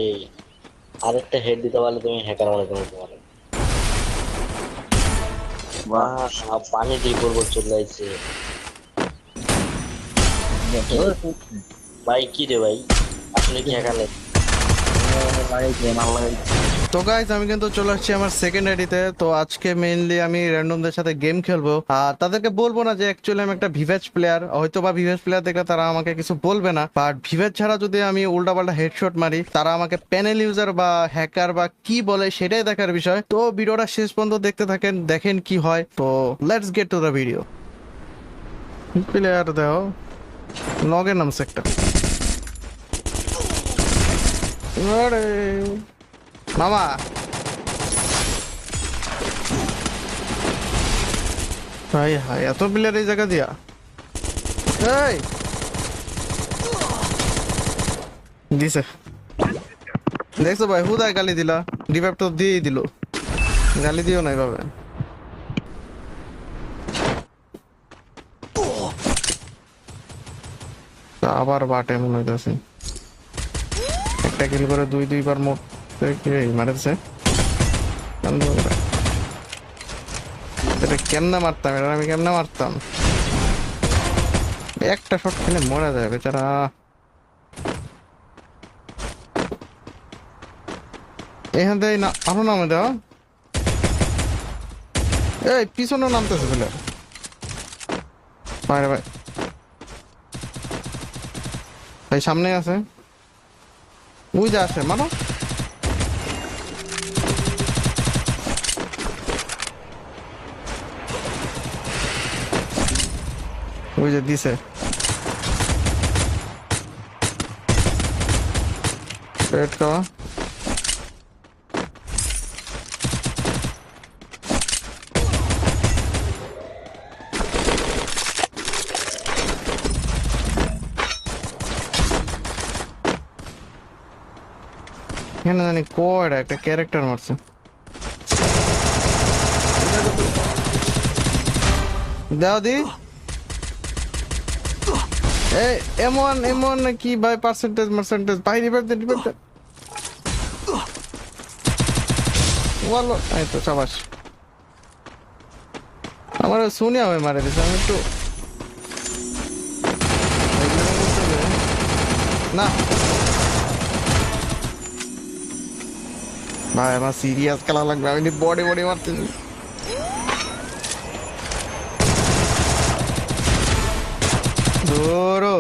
এই আরেকটা হেড দিতে পারলে তুমি হ্যাকার মনে করো তোমার। বাহ পানি দিয়ে পড়বো চলে যাইছে। ভাই কি রে ভাই, আসলে কি হ্যাকার নাকি? লাগাইছে মাল লাগাইছে। তো গাইজ আমি কিন্তু চলে আসছি আমার সেকেন্ড আইডিতে। তো আজকে মেইনলি আমি র্যান্ডমদের সাথে গেম খেলবো, আর তাদেরকে বলবো না যে অ্যাকচুয়ালি আমি একটা ভিভেজ প্লেয়ার। হয়তো বা ভিভেজ প্লেয়ার দেখলে তারা আমাকে কিছু বলবে না, বাট ভিভেজ ছাড়া যদি আমি উল্টাপাল্টা হেডশট মারি তারা আমাকে প্যানেল ইউজার বা হ্যাকার বা কি বলে সেটাই দেখার বিষয়। তো ভিডিওটা শেষ পর্যন্ত দেখতে থাকেন, দেখেন কি হয়। তো let's get to the video. Player দাও, লগের নাম সেক্টর। আরে মামা, হাই হাই এত প্লেয়ার এই জায়গা দিয়া। এই দিছে, দেখছো ভাই হুদায় গালি দিলা, রিভাইভ তো দিয়েই দিল, গালি দিও না এভাবে। তা আবার বাটে মনে হইতেছে, একটা কিল করে দুই দুইবার মোট মারেছে। এটা কেমনে মারতাম, এটা আমি কেমনে মারতাম? একটা শট খেলে মরা যায় বেচারা। এখান থেকে না আরো নামে দেওয়া। এই পিছনে নামতেছে প্লেয়ার। ভাই ভাই, ভাই সামনে আছে, ওই যে আছে মানো। ওই যে দিছে, পেট খাওয়া। এখানে জানি কয়টা একটা ক্যারেক্টার মারছে। দাও দি, এই এমন এমন কি ভাই, পার্সেন্টেজ মার্সেন্টেজ ভাই, রিভাইভ দে রিভাইভ দে। বলো এই তো সাবাস, আমার সোনিয়া হয়ে মারে দিছে। আমি একটু না ভাই, আমার সিরিয়াস খেলা লাগবে, আমি বডি বডি মারতেছি। ধরো